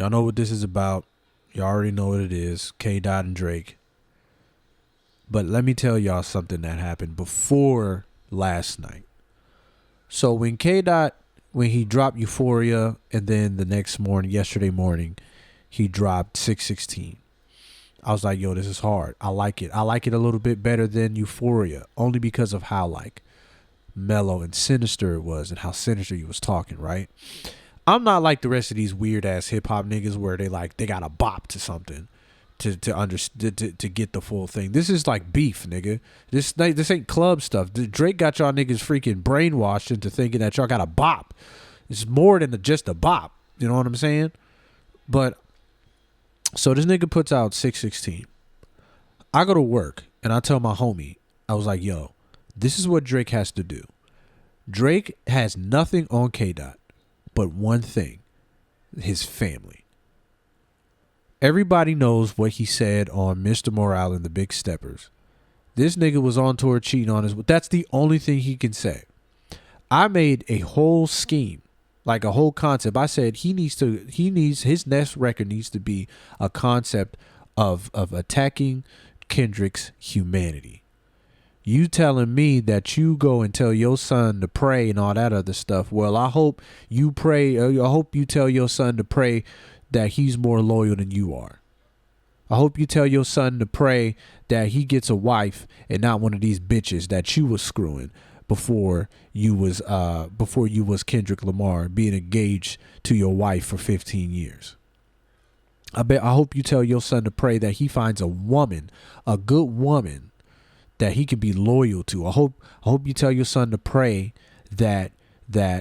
Y'all know what this is about. Y'all already know what it is. K. Dot and Drake. But let me tell y'all something that happened before last night. So when K. Dot, when he dropped Euphoria, and then the next morning, yesterday morning, he dropped 616. I was like, yo, this is hard. I like it. I like it a little bit better than Euphoria, only because of how like mellow and sinister it was and how sinister he was talking, right? I'm not like the rest of these weird ass hip hop niggas where they got a bop to something to get the full thing. This is like beef, nigga. This ain't club stuff. Drake got y'all niggas freaking brainwashed into thinking that y'all got a bop. It's more than just a bop. You know what I'm saying? But so this nigga puts out 616. I go to work and I tell my homie, I was like, yo, this is what Drake has to do. Drake has nothing on K. Dot but one thing, his family. Everybody knows what he said on Mr. Morale and the Big Steppers. This nigga was on tour cheating on his... That's the only thing he can say. I made a whole scheme, like a whole concept. I said his next record needs to be a concept of attacking Kendrick's humanity. You telling me that you go and tell your son to pray and all that other stuff. Well, I hope you pray. I hope you tell your son to pray that he's more loyal than you are. I hope you tell your son to pray that he gets a wife and not one of these bitches that you was screwing before you was Kendrick Lamar being engaged to your wife for 15 years. I hope you tell your son to pray that he finds a woman, a good woman, that he can be loyal to. I hope you tell your son to pray that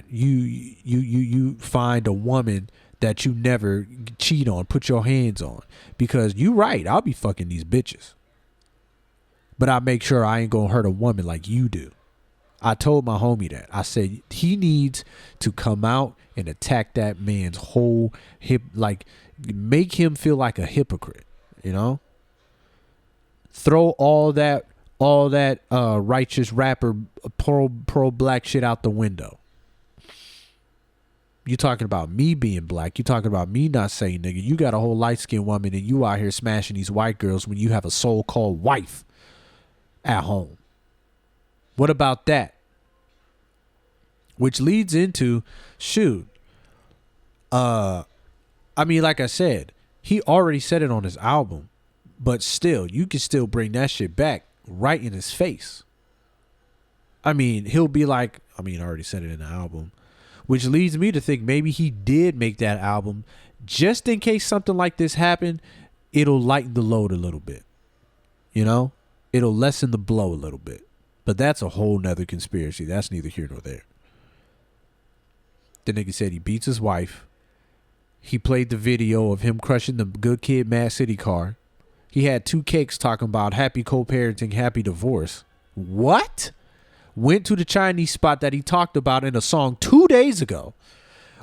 you find a woman that you never cheat on, put your hands on. Because you right, I'll be fucking these bitches. But I make sure I ain't gonna hurt a woman like you do. I told my homie that. I said he needs to come out and attack that man's whole like make him feel like a hypocrite, you know? Throw all that righteous rapper pro black shit out the window. You talking about me being black. You talking about me not saying nigga. You got a whole light-skinned woman and you out here smashing these white girls when you have a so-called wife at home. What about that? Which leads into, shoot. I mean, like I said, he already said it on his album, but still, you can still bring that shit back right in his face. I mean, he'll be like, I already said it in the album, which leads me to think maybe he did make that album just in case something like this happened. It'll lighten the load a little bit, you know, it'll lessen the blow a little bit. But that's a whole nother conspiracy. That's neither here nor there. The nigga said he beats his wife. He played the video of him crushing the Good Kid, Mad City car. He had 2 cakes talking about happy co-parenting, happy divorce. What? Went to the Chinese spot that he talked about in a song 2 days ago.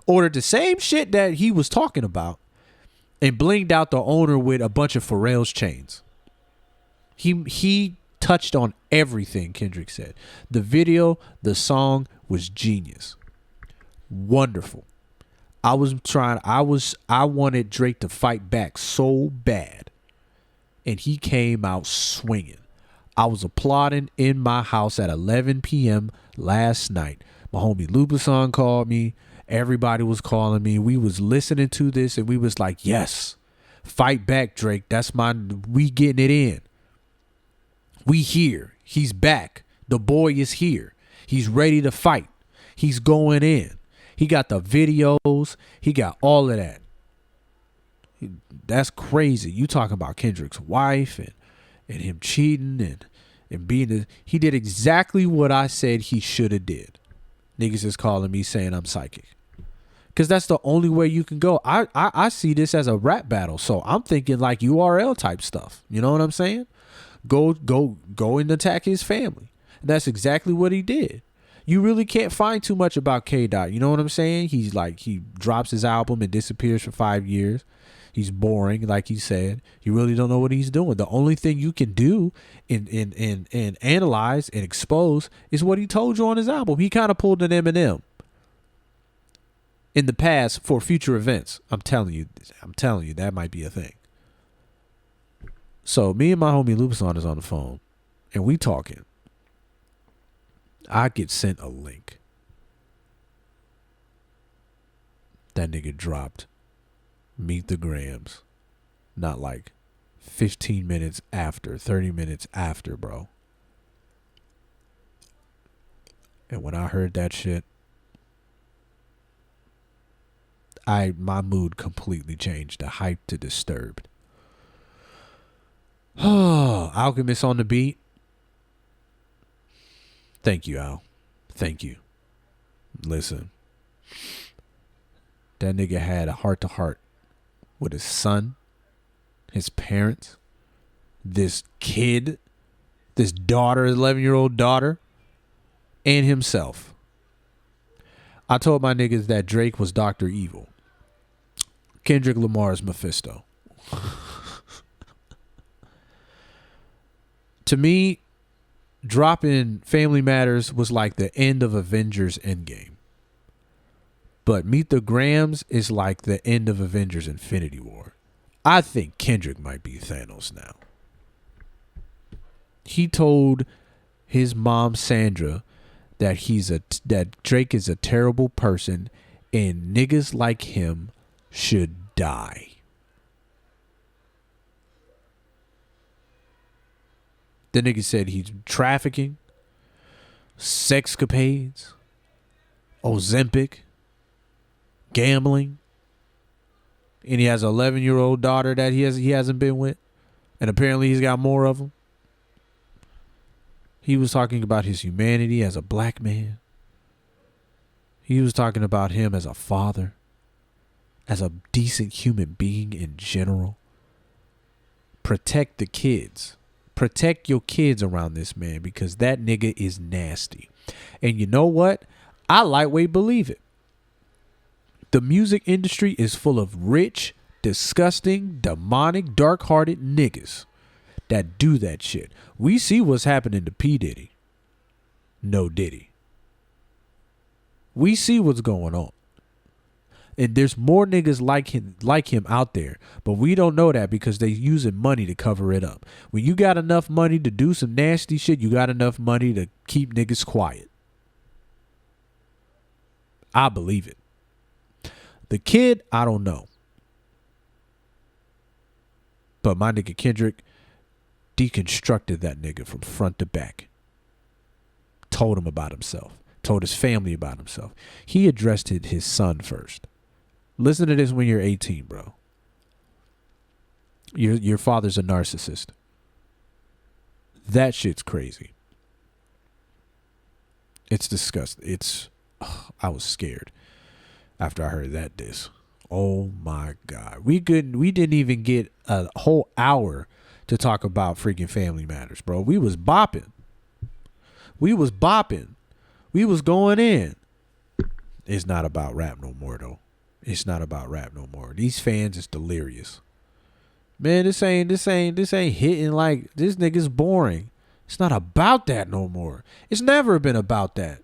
Ordered the same shit that he was talking about. And blinged out the owner with a bunch of Pharrell's chains. He touched on everything Kendrick said. The video, the song was genius. Wonderful. I wanted Drake to fight back so bad. And he came out swinging. I was applauding in my house at 11 p.m. last night. My homie Lubason called me. Everybody was calling me. We was listening to this and we was like, yes, fight back, Drake. We getting it in. We here. He's back. The boy is here. He's ready to fight. He's going in. He got the videos. He got all of that. That's crazy. You talking about Kendrick's wife and him cheating and being he did exactly what I said he should have did. Niggas is calling me saying I'm psychic. Cause that's the only way you can go. I see this as a rap battle. So I'm thinking like URL type stuff. You know what I'm saying? Go and attack his family. And that's exactly what he did. You really can't find too much about K. Dot. You know what I'm saying? He's like, he drops his album and disappears for 5 years. He's boring, like he said. You really don't know what he's doing. The only thing you can do and analyze and expose is what he told you on his album. He kind of pulled an Eminem. in the past for future events. I'm telling you, that might be a thing. So me and my homie Lupson is on the phone, and we talking. I get sent a link. That nigga dropped Meet the Grams. Not like 15 minutes after, 30 minutes after, bro. And when I heard that shit, my mood completely changed. The hype to disturbed. Oh, Alchemist on the beat. Thank you, Al. Thank you. Listen. That nigga had a heart-to-heart with his son, his parents, this kid, this daughter, 11-year-old daughter, and himself. I told my niggas that Drake was Dr. Evil. Kendrick Lamar's Mephisto. To me, dropping Family Matters was like the end of Avengers Endgame. But Meet the Grams is like the end of Avengers Infinity War. I think Kendrick might be Thanos now. He told his mom Sandra that that Drake is a terrible person and niggas like him should die. The nigga said he's trafficking, sexcapades, Ozempic, gambling, and he has an 11-year-old daughter that he hasn't been with, and apparently he's got more of them. He was talking about his humanity as a black man. He was talking about him as a father, as a decent human being in general. Protect the kids. Protect your kids around this man because that nigga is nasty. And you know what? I lightweight believe it. The music industry is full of rich, disgusting, demonic, dark-hearted niggas that do that shit. We see what's happening to P. Diddy. No Diddy. We see what's going on. And there's more niggas like him out there. But we don't know that because they using money to cover it up. When you got enough money to do some nasty shit, you got enough money to keep niggas quiet. I believe it. The kid, I don't know. But my nigga Kendrick deconstructed that nigga from front to back. Told him about himself. Told his family about himself. He addressed his son first. Listen to this when you're 18, bro. Your father's a narcissist. That shit's crazy. It's disgusting. I was scared after I heard that diss. Oh my God. We didn't even get a whole hour to talk about freaking Family Matters, bro. We was bopping. We was going in. It's not about rap no more, though. It's not about rap no more. These fans is delirious. Man, this ain't hitting like this nigga's boring. It's not about that no more. It's never been about that.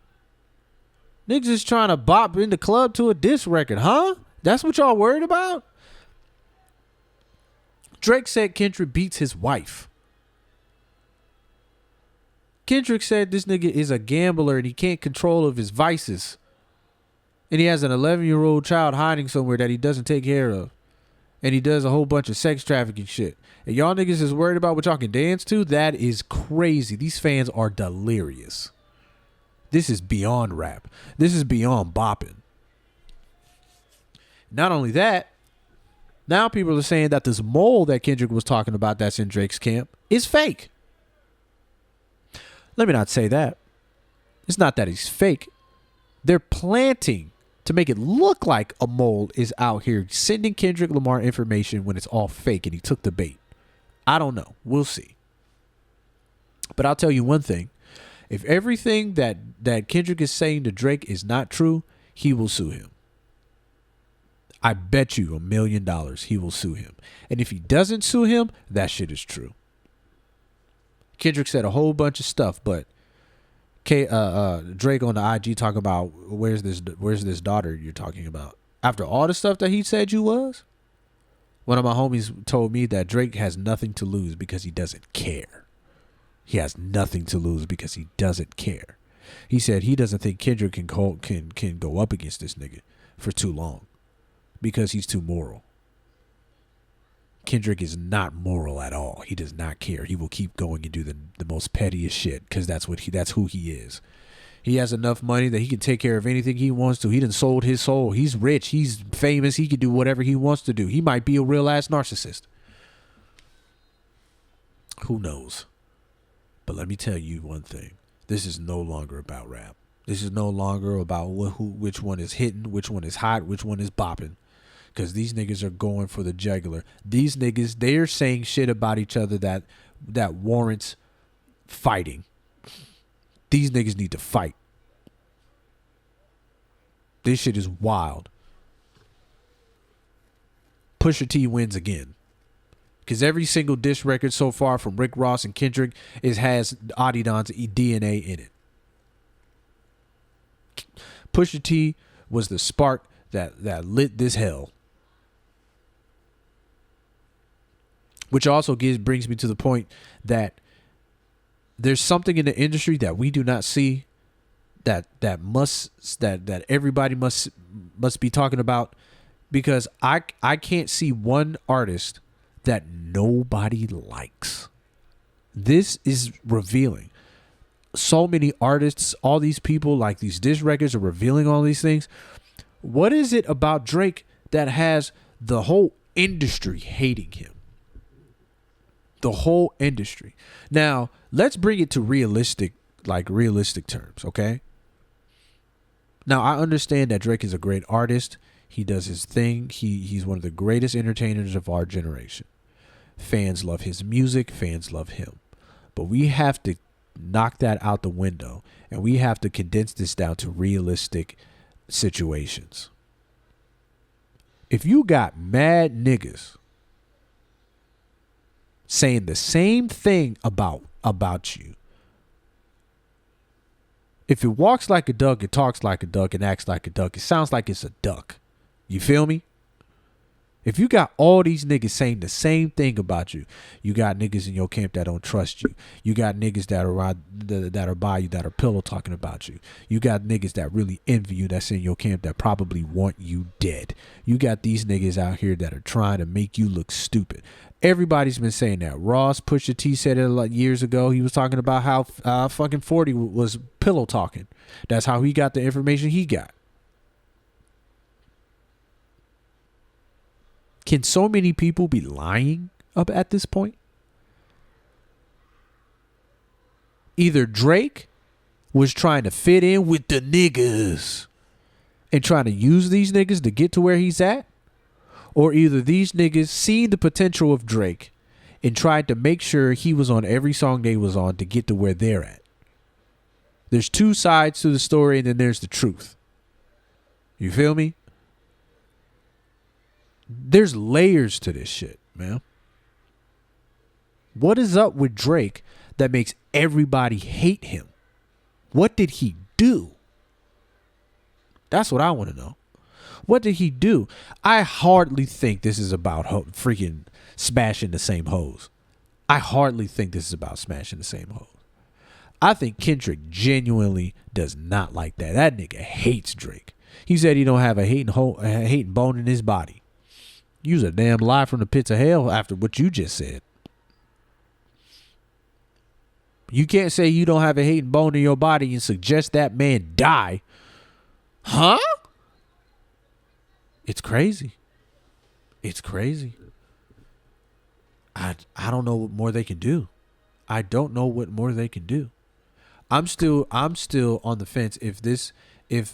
Niggas just trying to bop in the club to a diss record, huh? That's what y'all worried about? Drake said Kendrick beats his wife. Kendrick said this nigga is a gambler and he can't control of his vices. And he has an 11-year-old child hiding somewhere that he doesn't take care of. And he does a whole bunch of sex trafficking shit. And y'all niggas is worried about what y'all can dance to? That is crazy. These fans are delirious. This is beyond rap. This is beyond bopping. Not only that, now people are saying that this mole that Kendrick was talking about that's in Drake's camp is fake. Let me not say that. It's not that he's fake. They're planting to make it look like a mole is out here sending Kendrick Lamar information when it's all fake and he took the bait. I don't know. We'll see. But I'll tell you one thing. If everything that Kendrick is saying to Drake is not true, he will sue him. I bet you $1 million he will sue him. And if he doesn't sue him, that shit is true. Kendrick said a whole bunch of stuff, but Drake on the IG talking about where's this daughter you're talking about? After all the stuff that he said you was? One of my homies told me that Drake has nothing to lose because he doesn't care. He has nothing to lose because he doesn't care. He said he doesn't think Kendrick can go up against this nigga for too long because he's too moral. Kendrick is not moral at all. He does not care. He will keep going and do the most pettiest shit because that's who he is. He has enough money that he can take care of anything he wants to. He done sold his soul. He's rich. He's famous. He can do whatever he wants to do. He might be a real ass narcissist. Who knows? But let me tell you one thing. This is no longer about rap. This is no longer about which one is hitting, which one is hot, which one is bopping. Because these niggas are going for the jugular. These niggas, they're saying shit about each other that warrants fighting. These niggas need to fight. This shit is wild. Pusha T wins again. Because every single diss record so far from Rick Ross and Kendrick has Adidon's DNA in it. Pusha T was the spark that lit this hell. Which also brings me to the point that there's something in the industry that we do not see that everybody must be talking about, because I can't see one artist that nobody likes. This is revealing. So many artists, all these people, like these diss records are revealing all these things. What is it about Drake that has the whole industry hating him? The whole industry. Now, let's bring it to realistic terms, okay? Now, I understand that Drake is a great artist. He does his thing. He's one of the greatest entertainers of our generation. Fans love his music. Fans love him. But we have to knock that out the window, and we have to condense this down to realistic situations. If you got mad niggas saying the same thing about you, if it walks like a duck, it talks like a duck, and acts like a duck, it sounds like it's a duck. You feel me? If you got all these niggas saying the same thing about you, you got niggas in your camp that don't trust you. You got niggas that are by you, that are pillow talking about you. You got niggas that really envy you, that's in your camp, that probably want you dead. You got these niggas out here that are trying to make you look stupid. Everybody's been saying that. Ross, Pusha T said it like years ago. He was talking about how fucking 40 was pillow talking. That's how he got the information he got. Can so many people be lying up at this point? Either Drake was trying to fit in with the niggas and trying to use these niggas to get to where he's at, or either these niggas seen the potential of Drake and tried to make sure he was on every song they was on to get to where they're at. There's two sides to the story, and then there's the truth. You feel me? There's layers to this shit, man. What is up with Drake that makes everybody hate him? What did he do? That's what I want to know. What did he do? I hardly think this is about freaking smashing the same hoes. I hardly think this is about smashing the same hoes. I think Kendrick genuinely does not like that. That nigga hates Drake. He said he don't have a hating bone in his body. You's a damn lie from the pits of hell after what you just said. You can't say you don't have a hating bone in your body and suggest that man die. Huh? It's crazy. It's crazy. I don't know what more they can do. I don't know what more they can do. I'm still on the fence if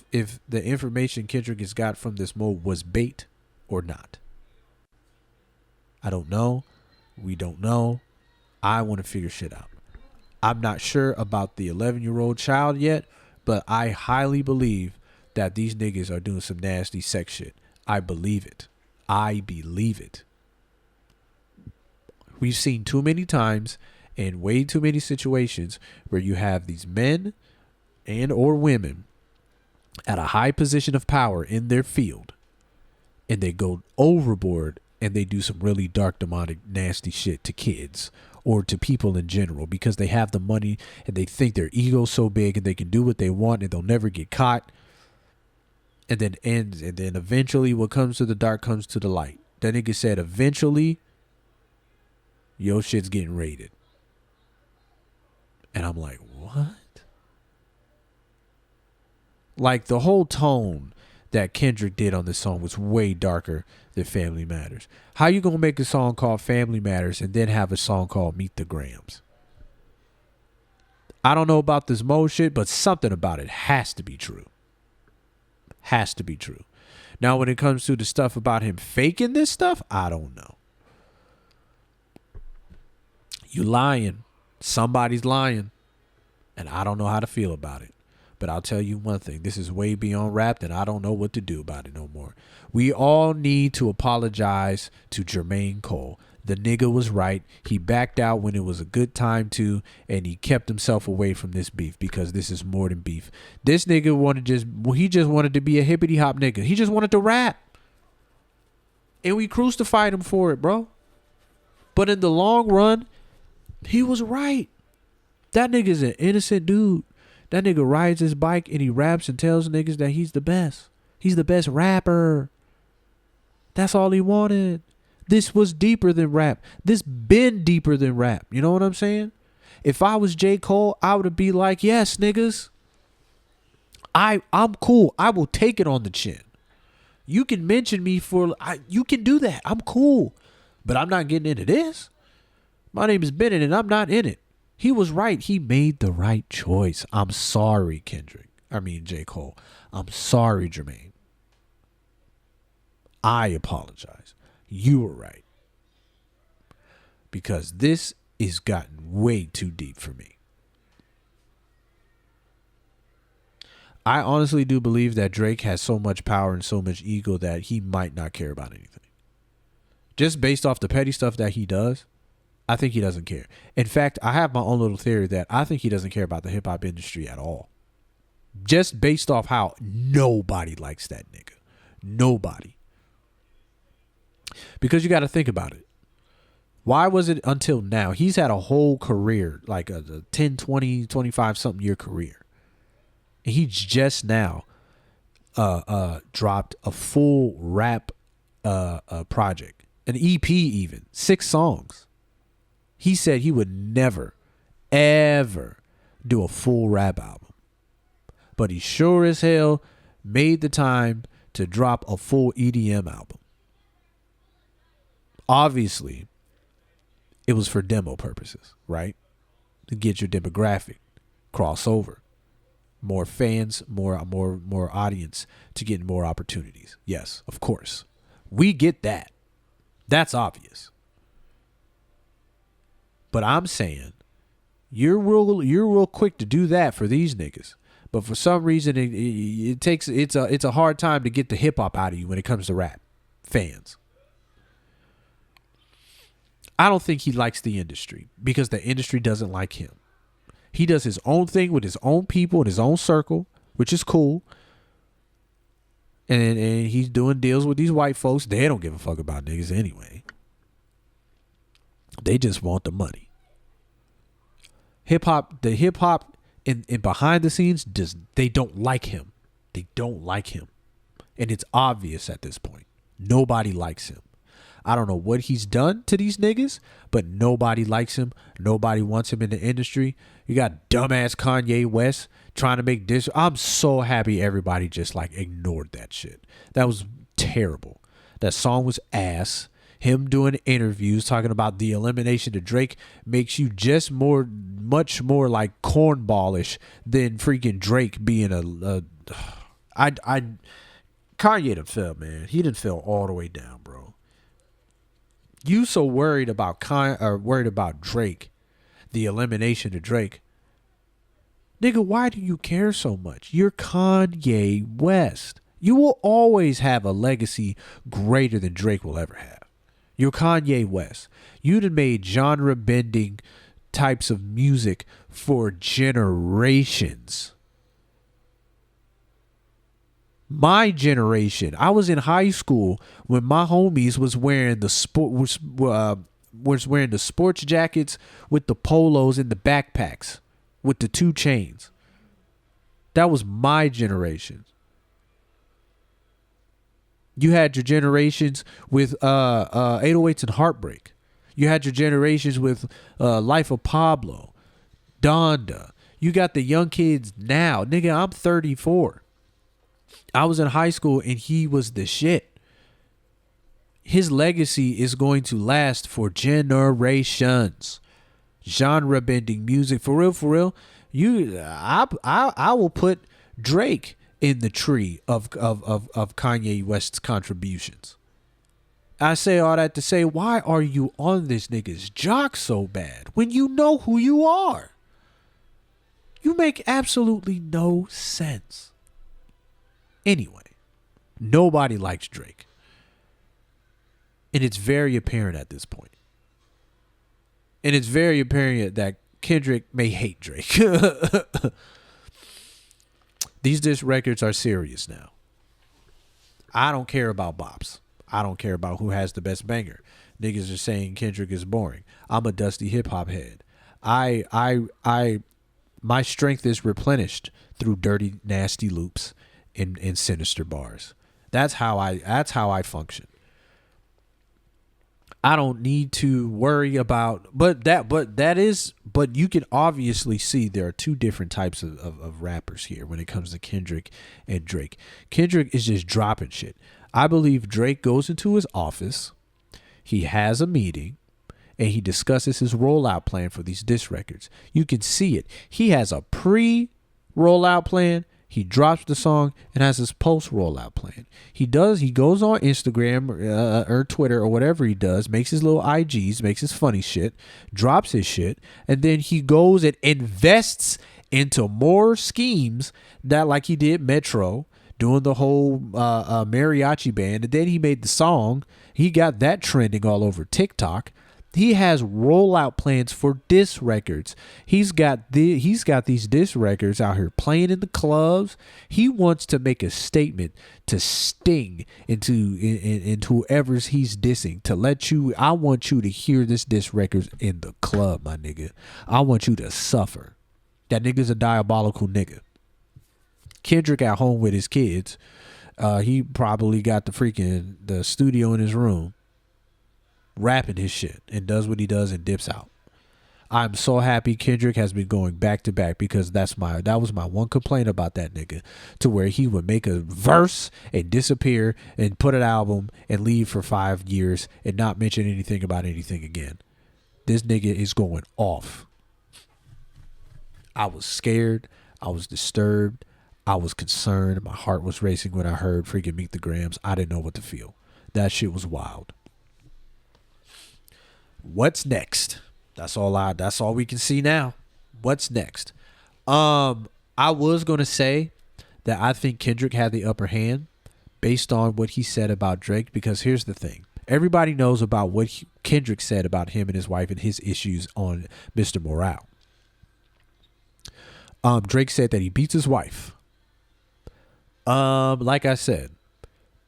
the information Kendrick has got from this mode was bait or not. I don't know. We don't know. I want to figure shit out. I'm not sure about the 11-year-old child yet, but I highly believe that these niggas are doing some nasty sex shit. I believe it. I believe it. We've seen too many times and way too many situations where you have these men and or women at a high position of power in their field, and they go overboard and they do some really dark, demonic, nasty shit to kids or to people in general because they have the money and they think their ego's so big and they can do what they want and they'll never get caught. And then ends, and then eventually what comes to the dark comes to the light. That nigga said eventually your shit's getting raided. And I'm like, what? Like, the whole tone that Kendrick did on this song was way darker than Family Matters. How you gonna make a song called Family Matters and then have a song called Meet the Grams? I don't know about this Mo shit, but something about it has to be true. Has to be true. Now, when it comes to the stuff about him faking this stuff, I don't know. You lying. Somebody's lying. And I don't know how to feel about it. But I'll tell you one thing. This is way beyond rap, and I don't know what to do about it no more. We all need to apologize to Jermaine Cole. The nigga was right. He backed out when it was a good time to, and he kept himself away from this beef because this is more than beef. This nigga he just wanted to be a hippity hop nigga. He just wanted to rap. And we crucified him for it, bro. But in the long run, he was right. That nigga's an innocent dude. That nigga rides his bike and he raps and tells niggas that he's the best. He's the best rapper. That's all he wanted. This was deeper than rap. This been deeper than rap. You know what I'm saying? If I was J. Cole, I would be like, yes, niggas. I'm cool. I will take it on the chin. You can mention me you can do that. I'm cool. But I'm not getting into this. My name is Bennett and I'm not in it. He was right. He made the right choice. I'm sorry, J. Cole. I'm sorry, Jermaine. I apologize. You were right. Because this is gotten way too deep for me. I honestly do believe that Drake has so much power and so much ego that he might not care about anything. Just based off the petty stuff that he does, I think he doesn't care. In fact, I have my own little theory that I think he doesn't care about the hip hop industry at all. Just based off how nobody likes that nigga. Nobody. Because you got to think about it. Why was it until now? He's had a whole career, like a 10, 20, 25 something year career. And he just now dropped a full rap project, an EP even, 6 songs. He said he would never, ever do a full rap album. But he sure as hell made the time to drop a full EDM album. Obviously, it was for demo purposes, right? To get your demographic, crossover, more fans, more audience, to get more opportunities. Yes, of course. We get that. That's obvious. But I'm saying you're real quick to do that for these niggas. But for some reason it's a hard time to get the hip hop out of you when it comes to rap fans. I don't think he likes the industry because the industry doesn't like him. He does his own thing with his own people in his own circle, which is cool. And he's doing deals with these white folks. They don't give a fuck about niggas anyway. They just want the money. The hip hop in behind the scenes, they don't like him. They don't like him. And it's obvious at this point. Nobody likes him. I don't know what he's done to these niggas, but nobody likes him. Nobody wants him in the industry. You got dumbass Kanye West trying to make this. I'm so happy everybody just like ignored that shit. That was terrible. That song was ass. Him doing interviews talking about the elimination of Drake makes you just much more like cornballish than freaking Drake being Kanye done fell, man. He done fell all the way down, bro. You so worried about Drake, the elimination of Drake. Nigga, why do you care so much? You're Kanye West. You will always have a legacy greater than Drake will ever have. You're Kanye West. You done made genre-bending types of music for generations. My generation. I was in high school when my homies was wearing was wearing the sports jackets with the polos and the backpacks with the 2 chains. That was my generation. You had your generations with 808s and Heartbreak. You had your generations with Life of Pablo, Donda. You got the young kids now. Nigga, I'm 34. I was in high school and he was the shit. His legacy is going to last for generations. Genre bending music. For real. I will put Drake in the tree of Kanye West's contributions. I say all that to say, why are you on this nigga's jock so bad when you know who you are? You make absolutely no sense. Anyway, nobody likes Drake. And it's very apparent at this point. And it's very apparent that Kendrick may hate Drake. These diss records are serious now. I don't care about bops. I don't care about who has the best banger. Niggas are saying Kendrick is boring. I'm a dusty hip hop head. My strength is replenished through dirty, nasty loops and sinister bars. That's how I function. I don't need to worry about, but you can obviously see there are 2 different types of rappers here when it comes to Kendrick and Drake. Kendrick is just dropping shit. I believe Drake goes into his office, he has a meeting, and he discusses his rollout plan for these diss records. You can see it. He has a pre-rollout plan. He drops the song and has his post rollout plan. He goes on Instagram or Twitter or whatever he does, makes his little IGs, makes his funny shit, drops his shit, and then he goes and invests into more schemes that, like he did Metro, doing the whole mariachi band, and then he made the song. He got that trending all over TikTok. He has rollout plans for diss records. He's got these diss records out here playing in the clubs. He wants to make a statement to sting into whoever's he's dissing, to let you. I want you to hear this diss records in the club, my nigga. I want you to suffer. That nigga's a diabolical nigga. Kendrick at home with his kids. He probably got the studio in his room, rapping his shit, and does what he does and dips out. I'm so happy Kendrick has been going back to back, because that was my one complaint about that nigga, to where he would make a verse and disappear and put an album and leave for 5 years and not mention anything about anything again. This nigga is going off. I was scared. I was disturbed. I was concerned. My heart was racing when I heard freaking Meet the Grams. I didn't know what to feel. That shit was wild. What's next? That's all we can see now. What's next? I was going to say that I think Kendrick had the upper hand based on what he said about Drake, because here's the thing. Everybody knows about what Kendrick said about him and his wife and his issues on Mr. Morale. Drake said that he beats his wife. Like I said,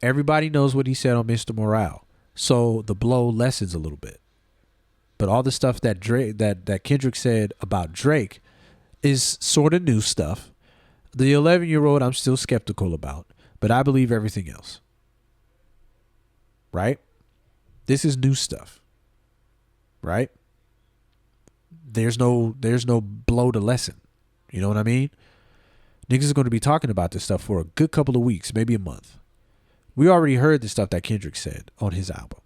everybody knows what he said on Mr. Morale, so the blow lessens a little bit. But all the stuff that Kendrick said about Drake is sort of new stuff. The 11-year-old I'm still skeptical about, but I believe everything else. Right? This is new stuff. Right? There's no blow to lesson. You know what I mean? Niggas are going to be talking about this stuff for a good couple of weeks, maybe a month. We already heard the stuff that Kendrick said on his album.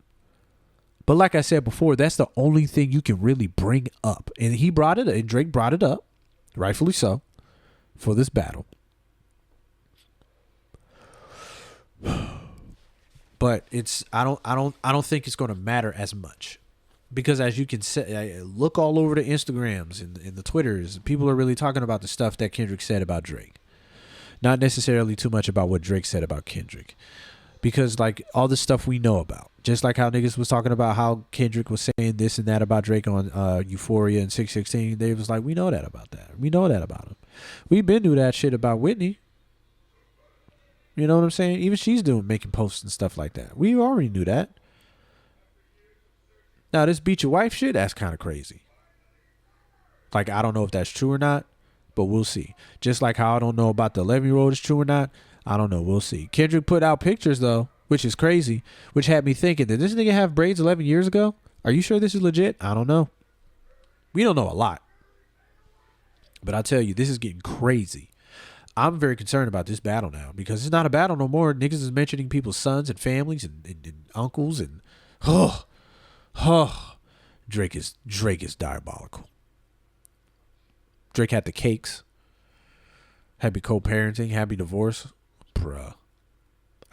But like I said before, that's the only thing you can really bring up. And he brought it up, and Drake brought it up, rightfully so, for this battle. But I don't think it's going to matter as much. Because as you can say, look all over the Instagrams and the Twitters, people are really talking about the stuff that Kendrick said about Drake. Not necessarily too much about what Drake said about Kendrick. Because like all the stuff we know about, just like how niggas was talking about how Kendrick was saying this and that about Drake on Euphoria and 616, they was like, we know that about that. We know that about him. We been knew that shit about Whitney. You know what I'm saying? Even she's making posts and stuff like that. We already knew that. Now this beat your wife shit, that's kind of crazy. Like, I don't know if that's true or not, but we'll see. Just like how I don't know about the 11-year-old is true or not, I don't know. We'll see. Kendrick put out pictures though, which is crazy, which had me thinking, did this nigga have braids 11 years ago? Are you sure this is legit? I don't know. We don't know a lot. But I tell you, this is getting crazy. I'm very concerned about this battle now because it's not a battle no more. Niggas is mentioning people's sons and families and uncles and Drake is diabolical. Drake had the cakes. Happy co-parenting, happy divorce. Bruh.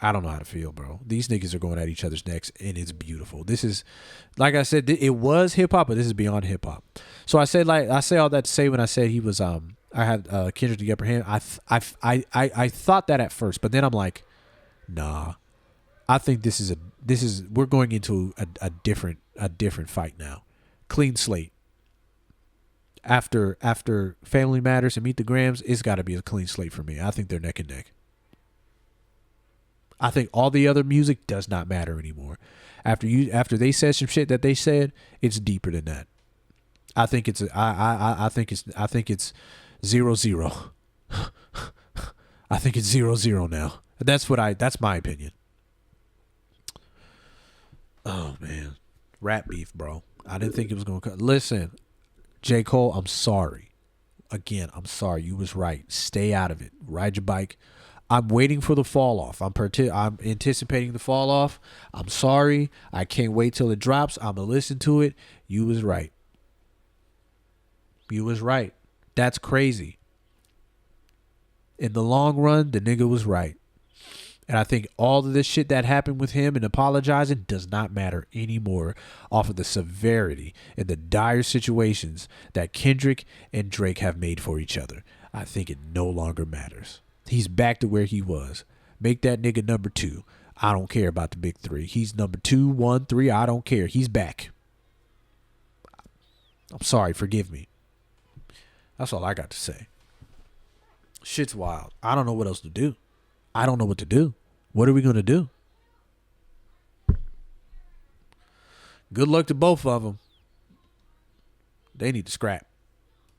I don't know how to feel, bro. These niggas are going at each other's necks, and it's beautiful. This is, like I said, it was hip hop, but this is beyond hip hop. So I say all that to say when I said he was I had Kendrick the upper hand. I thought that at first, but then I'm like, nah. I think we're going into a different fight now. Clean slate. After Family Matters and Meet the Grams, it's got to be a clean slate for me. I think they're neck and neck. I think all the other music does not matter anymore. After they said some shit that they said, it's deeper than that. I think it's 0-0. I think it's 0-0 now. That's my opinion. Oh man. Rap beef, bro. I didn't think it was gonna cut. Listen, J. Cole, I'm sorry. Again, I'm sorry. You was right. Stay out of it. Ride your bike. I'm waiting for the fall off. I'm anticipating the fall off. I'm sorry. I can't wait till it drops. I'm gonna listen to it. You was right. You was right. That's crazy. In the long run, the nigga was right. And I think all of this shit that happened with him and apologizing does not matter anymore off of the severity and the dire situations that Kendrick and Drake have made for each other. I think it no longer matters. He's back to where he was. Make that nigga number 2. I don't care about the big 3. He's number 2, 1, 3. I don't care. He's back. I'm sorry. Forgive me. That's all I got to say. Shit's wild. I don't know what else to do. I don't know what to do. What are we going to do? Good luck to both of them. They need to scrap.